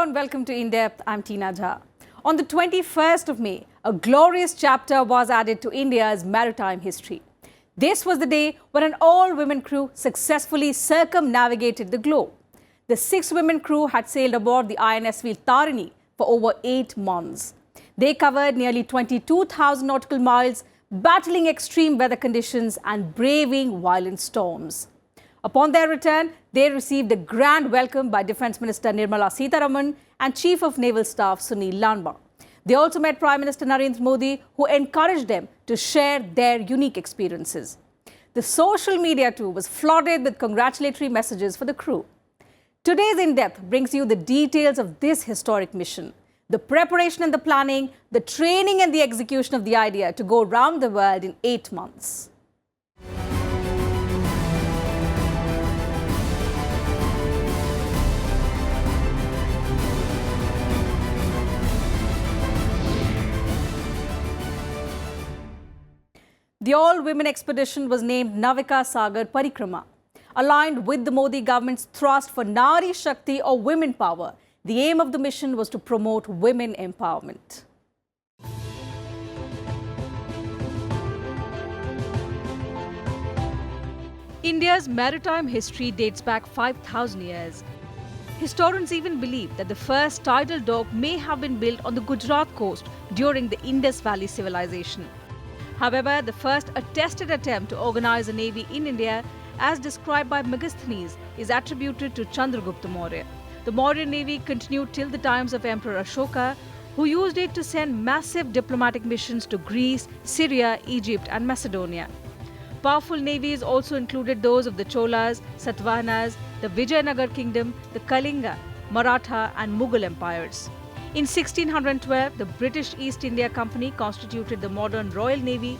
and welcome to In Depth. I'm Teena Jha. On the 21st of May, a glorious chapter was added to India's maritime history. This was the day when an all-women crew successfully circumnavigated the globe. The 6 women crew had sailed aboard the INSV Tarini for over 8 months. They covered nearly 22,000 nautical miles, battling extreme weather conditions and braving violent storms. Upon their return, they received a grand welcome by Defence Minister Nirmala Sitharaman and Chief of Naval Staff Sunil Lanba. They also met Prime Minister Narendra Modi, who encouraged them to share their unique experiences. The social media too was flooded with congratulatory messages for the crew. Today's In Depth brings you the details of this historic mission, the preparation and the planning, the training and the execution of the idea to go round the world in 8 months. The all-women expedition was named Navika Sagar Parikrama. Aligned with the Modi government's thrust for Nari Shakti or women power, the aim of the mission was to promote women empowerment. India's maritime history dates back 5,000 years. Historians even believe that the first tidal dock may have been built on the Gujarat coast during the Indus Valley civilization. However, the first attested attempt to organize a navy in India, as described by Megasthenes, is attributed to Chandragupta Maurya. The Maurya navy continued till the times of Emperor Ashoka, who used it to send massive diplomatic missions to Greece, Syria, Egypt and Macedonia. Powerful navies also included those of the Cholas, Satavahanas, the Vijayanagar kingdom, the Kalinga, Maratha and Mughal empires. In 1612, the British East India Company constituted the modern Royal Navy,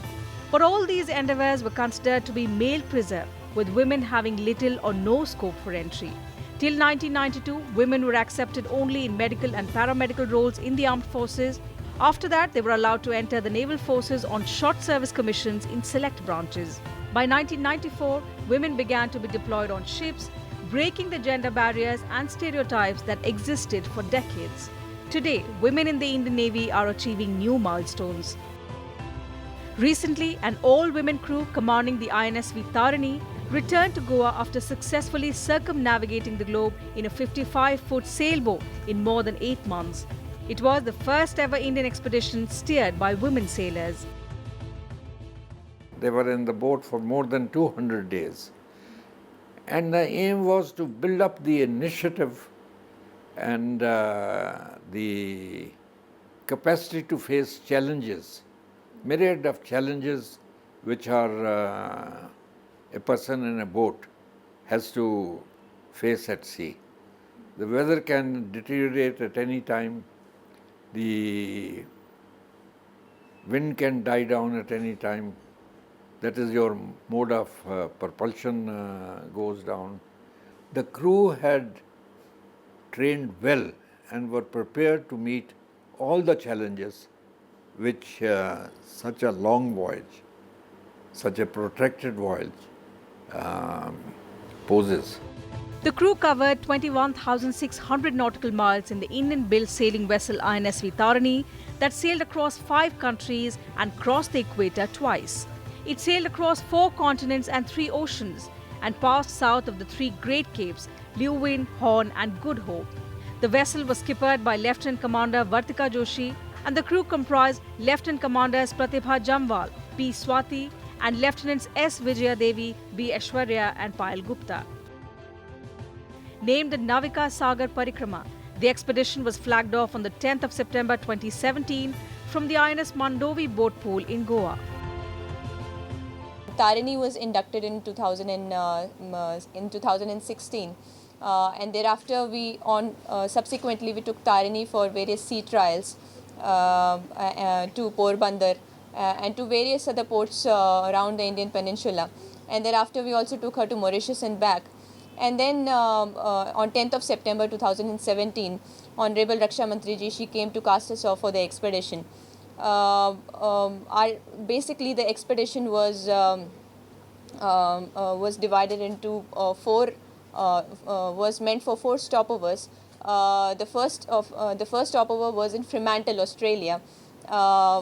but all these endeavours were considered to be male-preserved, with women having little or no scope for entry. Till 1992, women were accepted only in medical and paramedical roles in the armed forces. After that, they were allowed to enter the naval forces on short service commissions in select branches. By 1994, women began to be deployed on ships, breaking the gender barriers and stereotypes that existed for decades. Today, women in the Indian Navy are achieving new milestones. Recently, an all-women crew commanding the INSV Tarini returned to Goa after successfully circumnavigating the globe in a 55-foot sailboat in more than 8 months. It was the first ever Indian expedition steered by women sailors. They were in the boat for more than 200 days. And the aim was to build up the initiative and the capacity to face challenges, myriad of challenges which are a person in a boat has to face at sea. The weather can deteriorate at any time, the wind can die down at any time, that is your mode of propulsion goes down. The crew had trained well and were prepared to meet all the challenges which such a long voyage, such a protracted voyage poses. The crew covered 21,600 nautical miles in the Indian-built sailing vessel INSV Tarini that sailed across 5 countries and crossed the equator twice. It sailed across 4 continents and 3 oceans and passed south of the 3 Great Capes, Leuven, Horn and Good Hope. The vessel was skippered by Lieutenant Commander Vartika Joshi, and the crew comprised Lieutenant Commanders Pratibha Jamwal, P. Swati and Lieutenants S. Vijaya Devi, B. Aishwarya and Payal Gupta. Named the Navika Sagar Parikrama, the expedition was flagged off on the 10th of September 2017 from the INS Mandovi boat pool in Goa. Tarini was inducted in 2016, and thereafter subsequently we took Tarini for various sea trials to Porbandar and to various other ports around the Indian peninsula. And thereafter we also took her to Mauritius and back. And then on 10th of September 2017, Honorable Raksha Mantri ji, she came to cast us off for the expedition. Basically the expedition was divided into was meant for 4 stopovers The first stopover was in Fremantle, Australia,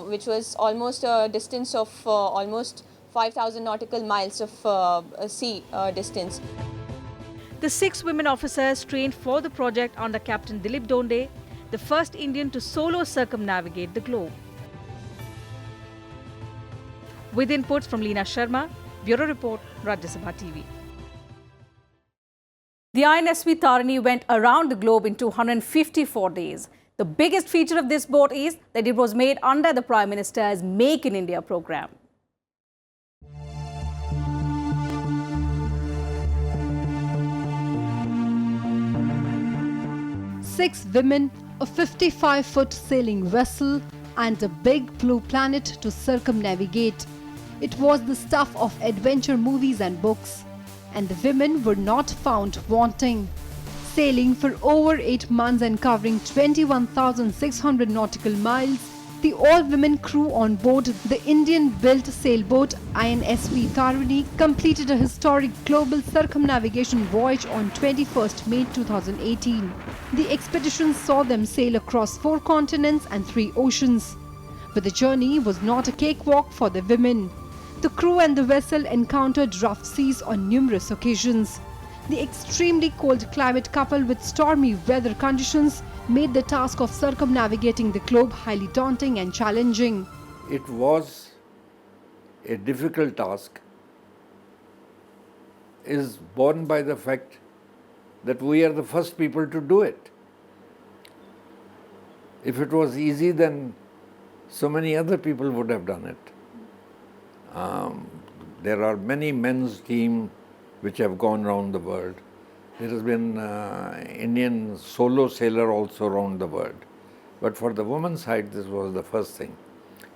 which was almost a distance of almost 5,000 nautical miles of sea distance. The 6 women officers trained for the project under Captain Dilip Donde, the first Indian to solo circumnavigate the globe. With inputs from Leena Sharma, Bureau Report, Rajya Sabha TV. The INSV Tarini went around the globe in 254 days. The biggest feature of this boat is that it was made under the Prime Minister's Make in India program. Six women, a 55-foot sailing vessel, and a big blue planet to circumnavigate. It was the stuff of adventure movies and books. And the women were not found wanting. Sailing for over 8 months and covering 21,600 nautical miles, the all-women crew on board the Indian-built sailboat INSV Tarini completed a historic global circumnavigation voyage on 21st May 2018. The expedition saw them sail across 4 continents and 3 oceans. But the journey was not a cakewalk for the women. The crew and the vessel encountered rough seas on numerous occasions. The extremely cold climate coupled with stormy weather conditions made the task of circumnavigating the globe highly daunting and challenging. It was a difficult task, is borne by the fact that we are the first people to do it. If it was easy, then so many other people would have done it. There are many men's teams which have gone around the world. There has been Indian solo sailor also around the world. But for the women's side, this was the first thing.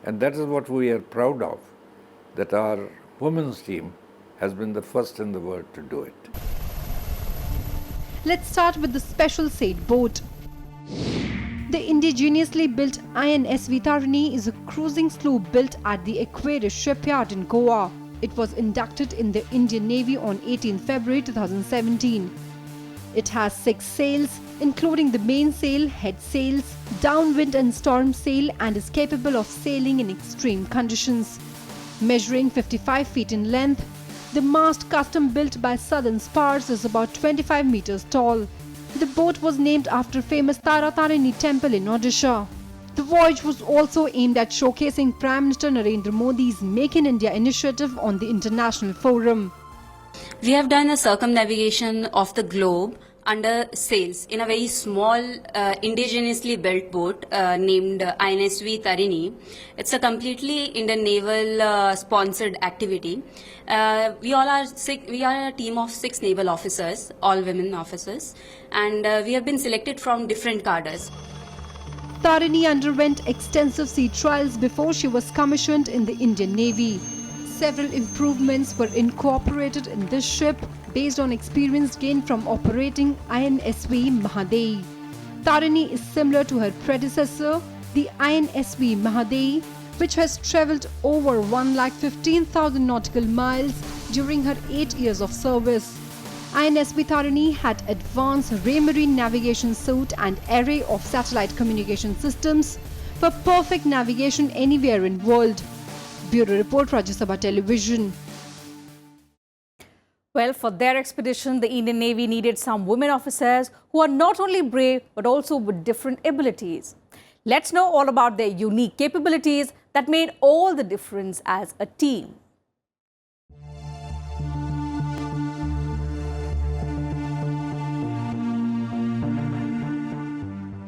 And that is what we are proud of, that our women's team has been the first in the world to do it. Let's start with the special sailboat. The indigenously built INSV Tarini is a cruising sloop built at the Aquarius shipyard in Goa. It was inducted in the Indian Navy on 18 February 2017. It has 6 sails, including the mainsail, head sails, downwind and storm sail, and is capable of sailing in extreme conditions. Measuring 55 feet in length, the mast custom built by Southern Spars is about 25 meters tall. The boat was named after famous Tara Tarini temple in Odisha. The voyage was also aimed at showcasing Prime Minister Narendra Modi's Make in India initiative on the international forum. We have done a circumnavigation of the globe under sails in a very small indigenously built boat named INSV Tarini. It's a completely Indian naval sponsored activity. We are a team of 6 naval officers, all women officers, and we have been selected from different cadres. Tarini underwent extensive sea trials before she was commissioned in the Indian Navy. Several improvements were incorporated in this ship based on experience gained from operating INSV Mahadei. Tarini is similar to her predecessor, the INSV Mahadei, which has travelled over 1,15,000 nautical miles during her 8 years of service. INSV Tarini had advanced ray marine navigation suite and array of satellite communication systems for perfect navigation anywhere in world. Bureau Report, Rajya Sabha Television. Well, for their expedition, the Indian Navy needed some women officers who are not only brave but also with different abilities. Let's know all about their unique capabilities that made all the difference as a team.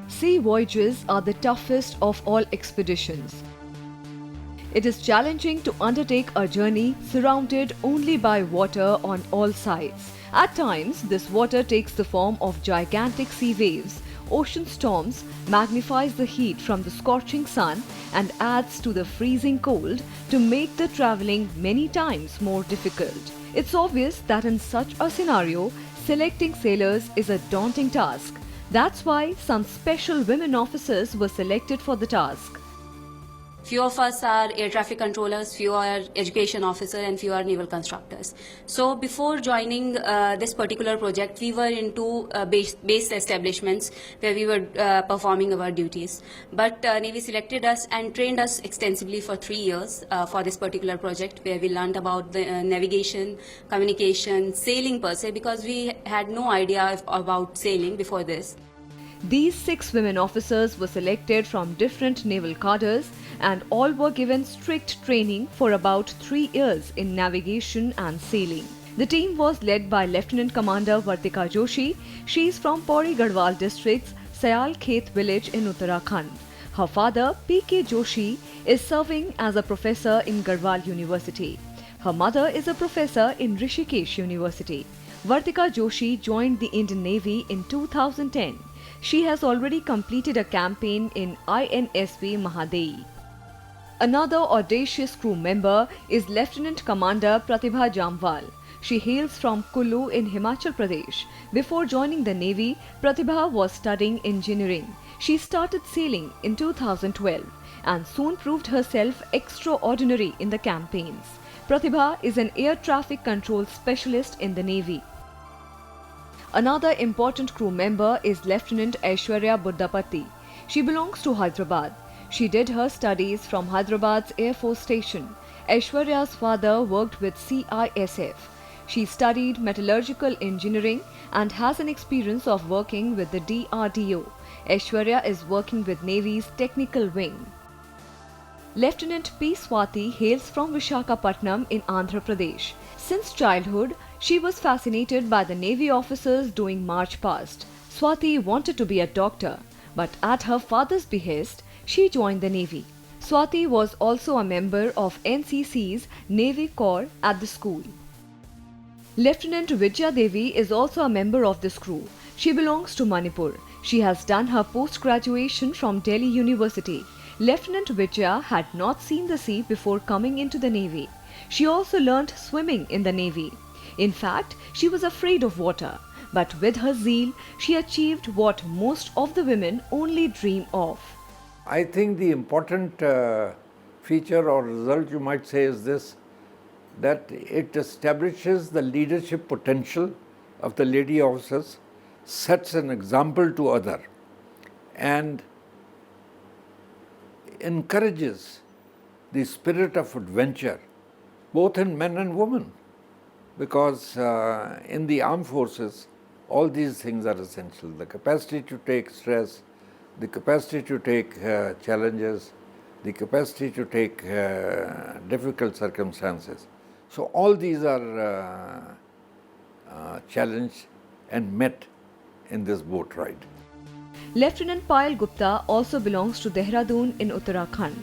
Sea voyages are the toughest of all expeditions. It is challenging to undertake a journey surrounded only by water on all sides. At times, this water takes the form of gigantic sea waves. Ocean storms magnifies the heat from the scorching sun and adds to the freezing cold to make the travelling many times more difficult. It's obvious that in such a scenario, selecting sailors is a daunting task. That's why some special women officers were selected for the task. Few of us are air traffic controllers, few are education officer, and few are naval constructors. So before joining this particular project, we were into base establishments where we were performing our duties. But Navy selected us and trained us extensively for 3 years for this particular project, where we learned about the navigation, communication, sailing per se, because we had no idea about sailing before this. These 6 women officers were selected from different naval cadres and all were given strict training for about 3 years in navigation and sailing. The team was led by Lieutenant Commander Vartika Joshi. She is from Pauri Garhwal district's Sayal Khet village in Uttarakhand. Her father, P.K. Joshi, is serving as a professor in Garhwal University. Her mother is a professor in Rishikesh University. Vartika Joshi joined the Indian Navy in 2010. She has already completed a campaign in INSV Mahadei. Another audacious crew member is Lieutenant Commander Pratibha Jamwal. She hails from Kullu in Himachal Pradesh. Before joining the Navy, Pratibha was studying engineering. She started sailing in 2012 and soon proved herself extraordinary in the campaigns. Pratibha is an air traffic control specialist in the Navy. Another important crew member is Lieutenant Aishwarya Buddhapati. She belongs to Hyderabad. She did her studies from Hyderabad's Air Force Station. Aishwarya's father worked with CISF. She studied metallurgical engineering and has an experience of working with the DRDO. Aishwarya is working with Navy's technical wing. Lieutenant P. Swati hails from Vishakhapatnam in Andhra Pradesh. Since childhood, she was fascinated by the Navy officers doing march past. Swati wanted to be a doctor, but at her father's behest, she joined the Navy. Swati was also a member of NCC's Navy Corps at the school. Lieutenant Vijaya Devi is also a member of this crew. She belongs to Manipur. She has done her post-graduation from Delhi University. Lieutenant Vijaya had not seen the sea before coming into the Navy. She also learnt swimming in the Navy. In fact, she was afraid of water, but with her zeal, she achieved what most of the women only dream of. I think the important feature or result you might say is this, that it establishes the leadership potential of the lady officers, sets an example to others, and encourages the spirit of adventure, both in men and women. Because in the armed forces, all these things are essential. The capacity to take stress, the capacity to take challenges, the capacity to take difficult circumstances. So all these are challenged and met in this boat ride. Lieutenant Payal Gupta also belongs to Dehradun in Uttarakhand.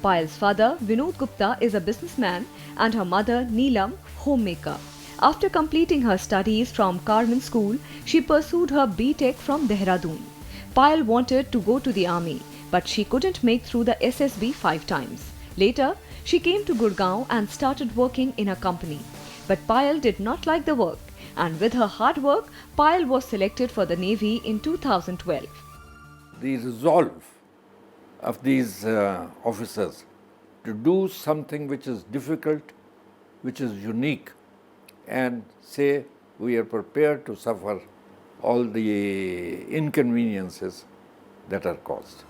Payal's father, Vinod Gupta, is a businessman and her mother, Neelam, homemaker. After completing her studies from Carmen School, she pursued her B.Tech from Dehradun. Payal wanted to go to the army, but she couldn't make through the SSB 5 times. Later, she came to Gurgaon and started working in a company. But Payal did not like the work, and with her hard work, Payal was selected for the Navy in 2012. The resolve of these officers to do something which is difficult, which is unique, and say we are prepared to suffer all the inconveniences that are caused.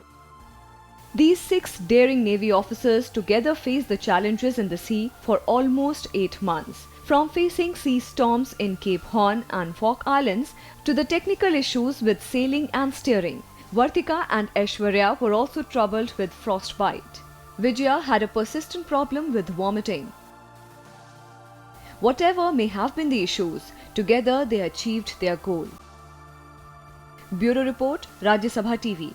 These 6 daring Navy officers together faced the challenges in the sea for almost 8 months. From facing sea storms in Cape Horn and Falk Islands to the technical issues with sailing and steering, Vartika and Aishwarya were also troubled with frostbite. Vijaya had a persistent problem with vomiting. Whatever may have been the issues, together they achieved their goal. Bureau Report, Rajya Sabha TV.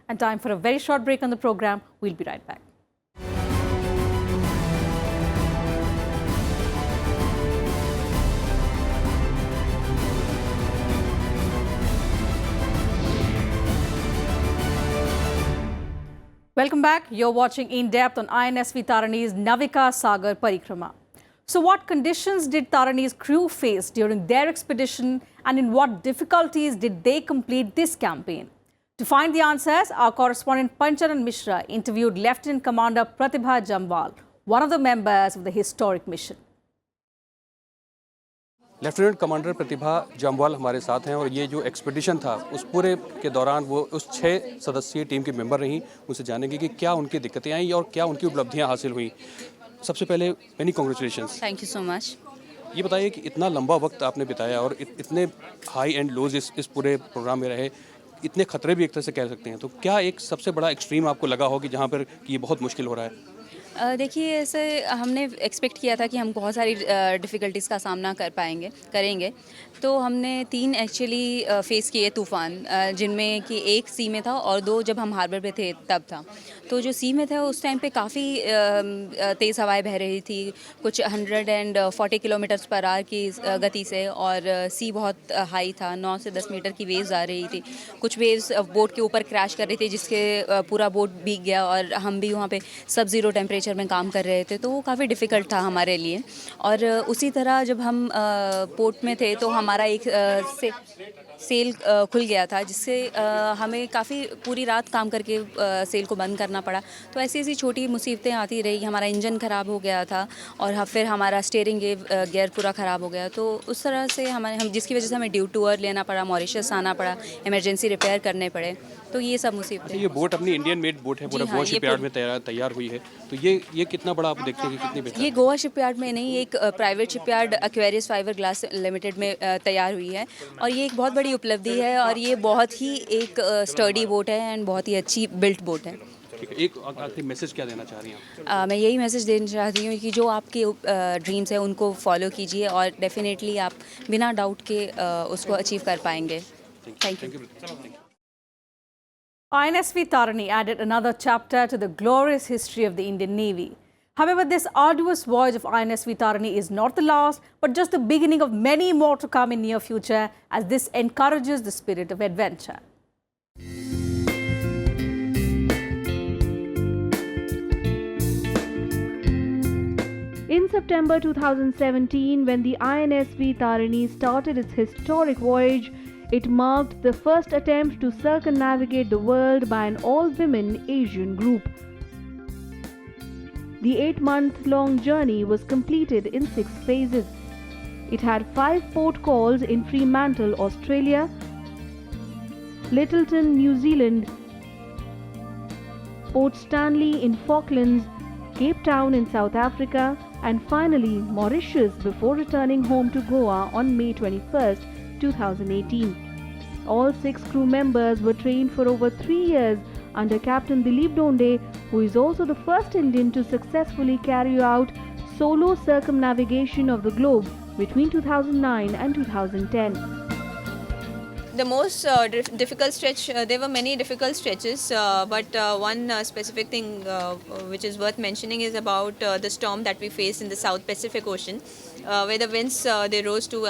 And time for a very short break on the program. We'll be right back. Welcome back. You're watching In Depth on INSV Tarini's Navika Sagar Parikrama. So what conditions did Tarini's crew face during their expedition and in what difficulties did they complete this campaign? To find the answers, our correspondent Pancharan Mishra interviewed Lieutenant Commander Pratibha Jamwal, one of the members of the historic mission. Lieutenant commander Pratibha Jamwal हमारे साथ हैं और ये जो expedition था उस पूरे के दौरान वो उस 6 सदस्यीय टीम के मेंबर रहीं। उनसे जानेंगे कि क्या उनकी दिक्कतें आई और क्या उनकी उपलब्धियां हासिल हुई। सबसे पहले many congratulations. Thank you so much. ये बताइए कि इतना लंबा वक्त आपने बिताया और इतने हाई एंड लोज इस पूरे प्रोग्राम में रहे, इतने खतरे भी एक तरह से कह सकते हैं, तो क्या एक सबसे बड़ा एक्सट्रीम आपको लगा हो कि जहाँ पर कि ये बहुत मुश्किल हो रहा है? देखिए, ऐसे हमने एक्सपेक्ट किया था कि हम बहुत सारी डिफ़िकल्टीज़ का सामना करेंगे। तो हमने 3 एक्चुअली फेस किए तूफ़ान, जिनमें कि एक सी में था और 2 जब हम हार्बर पे थे तब था। तो जो सी में था उस टाइम पे काफ़ी तेज़ हवाएं बह रही थी, कुछ 140 किलोमीटर्स पर आवर की गति से, और सी बहुत हाई था, 9 से 10 मीटर की वेव्स आ रही थी। कुछ वेव्स बोट के ऊपर क्रैश कर रही थी, जिसके पूरा बोट भीग गया और हम भी वहाँ पे सब ज़ीरो टेम्परेचर में काम कर रहे थे, तो वो काफ़ी डिफ़िकल्ट था हमारे लिए। और उसी तरह जब हम पोर्ट में थे तो हमारा एक सेल खुल गया था, जिससे हमें काफ़ी पूरी रात काम करके सेल को बंद करना पड़ा। तो ऐसी ऐसी छोटी मुसीबतें आती रही। हमारा इंजन ख़राब हो गया था और फिर हमारा स्टीयरिंग गियर पूरा ख़राब हो गया। तो उस तरह से हम जिसकी वजह से हमें ड्यू टूर लेना पड़ा, मॉरिशस आना पड़ा, इमरजेंसी रिपेयर करने पड़े। तो ये सब मुसीबतें। ये बोट अपनी इंडियन मेड बोट है, पूरा गोवा शिपयार्ड में तैयार हुई है, तो ये कितना बड़ा आप देखते हैं कि कितनी बेहतर? ये गोवा शिपयार्ड में नहीं, एक private shipyard Aquarius fibre glass limited में तैयार हुई है, और ये एक बहुत बड़ी उपलब्धि है, और ये बहुत ही एक स्टर्डी बोट है एंड बहुत ही अच्छी बिल्ट बोट है। एक आखिरी मैसेज क्या देना चाह रही हैं आप? मैं यही मैसेज देना चाहती हूँ कि जो आपके ड्रीम्स हैं उनको फॉलो कीजिए, और डेफिनेटली आप बिना डाउट के उसको अचीव कर पाएंगे। Thank you. INSV Tarini added another chapter to the glorious history of the Indian Navy. However, this arduous voyage of INSV Tarini is not the last, but just the beginning of many more to come in near future, as this encourages the spirit of adventure. In September 2017, when the INSV Tarini started its historic voyage, it marked the first attempt to circumnavigate the world by an all-women Asian group. The 8-month-long journey was completed in 6 phases. It had 5 port calls in Fremantle, Australia, Lyttelton, New Zealand, Port Stanley in Falklands, Cape Town in South Africa, and finally Mauritius, before returning home to Goa on May 21st, 2018. All 6 crew members were trained for over 3 years under Captain Dilip Donde, who is also the first Indian to successfully carry out solo circumnavigation of the globe between 2009 and 2010. The most difficult stretch, there were many difficult stretches, but one specific thing which is worth mentioning is about the storm that we faced in the South Pacific Ocean, where the winds they rose to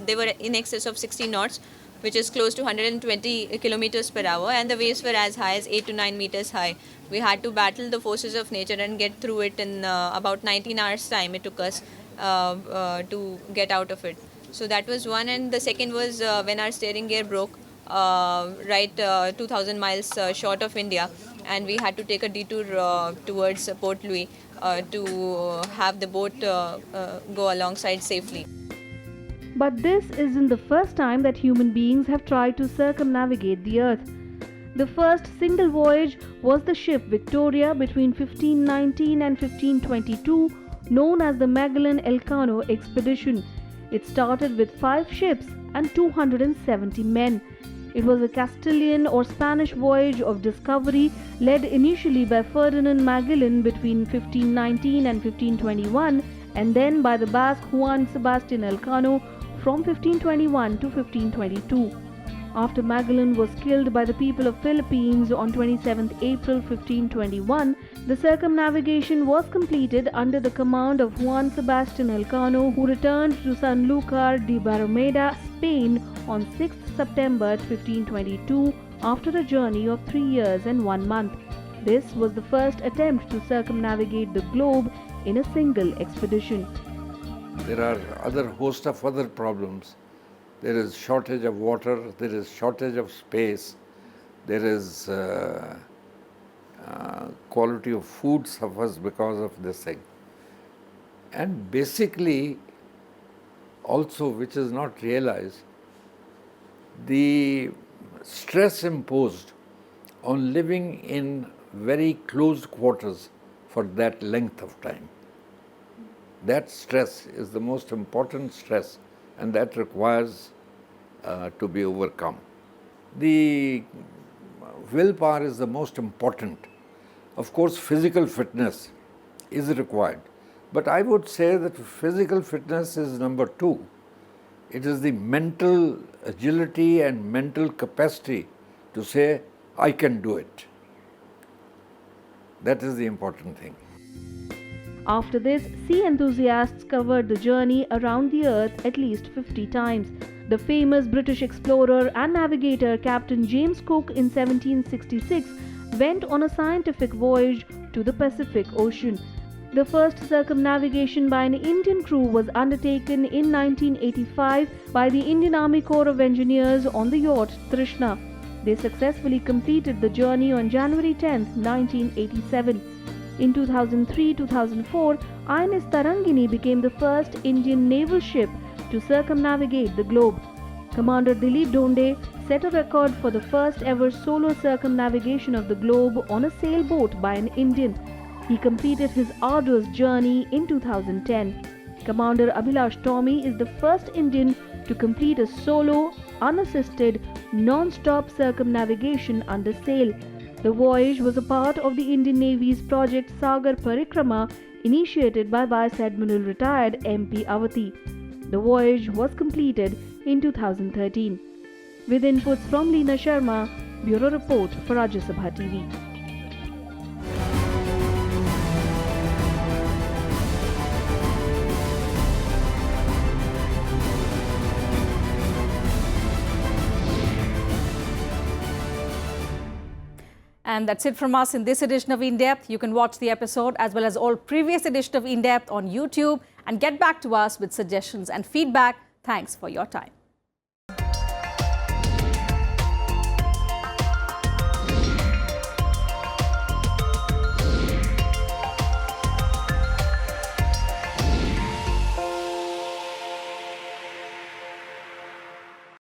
they were in excess of 60 knots, which is close to 120 kilometers per hour, and the waves were as high as 8 to 9 meters high. We had to battle the forces of nature and get through it in about 19 hours time. It took us to get out of it. So that was one, and the second was when our steering gear broke right 2000 miles short of India, and we had to take a detour towards Port Louis to have the boat go alongside safely. But this isn't the first time that human beings have tried to circumnavigate the earth. The first single voyage was the ship Victoria between 1519 and 1522, known as the Magellan-Elcano expedition. It started with 5 ships and 270 men. It was a Castilian or Spanish voyage of discovery led initially by Ferdinand Magellan between 1519 and 1521, and then by the Basque Juan Sebastian Elcano from 1521 to 1522. After Magellan was killed by the people of Philippines on 27 April 1521, the circumnavigation was completed under the command of Juan Sebastian Elcano, who returned to Sanlúcar de Barrameda, Spain on 6 September 1522 after a journey of 3 years and 1 month. This was the first attempt to circumnavigate the globe in a single expedition. There are other host of other problems there is shortage of water, there is shortage of space, there is quality of food suffers because of this thing. And basically, also, which is not realized, the stress imposed on living in very closed quarters for that length of time. That stress is the most important stress, and that requires to be overcome. The willpower is the most important. Of course, physical fitness is required, but I would say that physical fitness is number 2. It is the mental agility and mental capacity to say, I can do it. That is the important thing. After this, sea enthusiasts covered the journey around the earth at least 50 times. The famous British explorer and navigator Captain James Cook in 1766 went on a scientific voyage to the Pacific Ocean. The first circumnavigation by an Indian crew was undertaken in 1985 by the Indian Army Corps of Engineers on the yacht Trishna. They successfully completed the journey on January 10, 1987. In 2003-2004, INS Tarangini became the first Indian naval ship to circumnavigate the globe. Commander Dilip Dhonde set a record for the first ever solo circumnavigation of the globe on a sailboat by an Indian. He completed his arduous journey in 2010. Commander Abhilash Tomy is the first Indian to complete a solo, unassisted, non-stop circumnavigation under sail. The voyage was a part of the Indian Navy's Project Sagar Parikrama, initiated by Vice Admiral retired MP Avati. The voyage was completed in 2013. With inputs from Leena Sharma, Bureau Report for Rajya Sabha TV. And that's it from us in this edition of In Depth. You can watch the episode as well as all previous editions of In Depth on YouTube and get back to us with suggestions and feedback. Thanks for your time.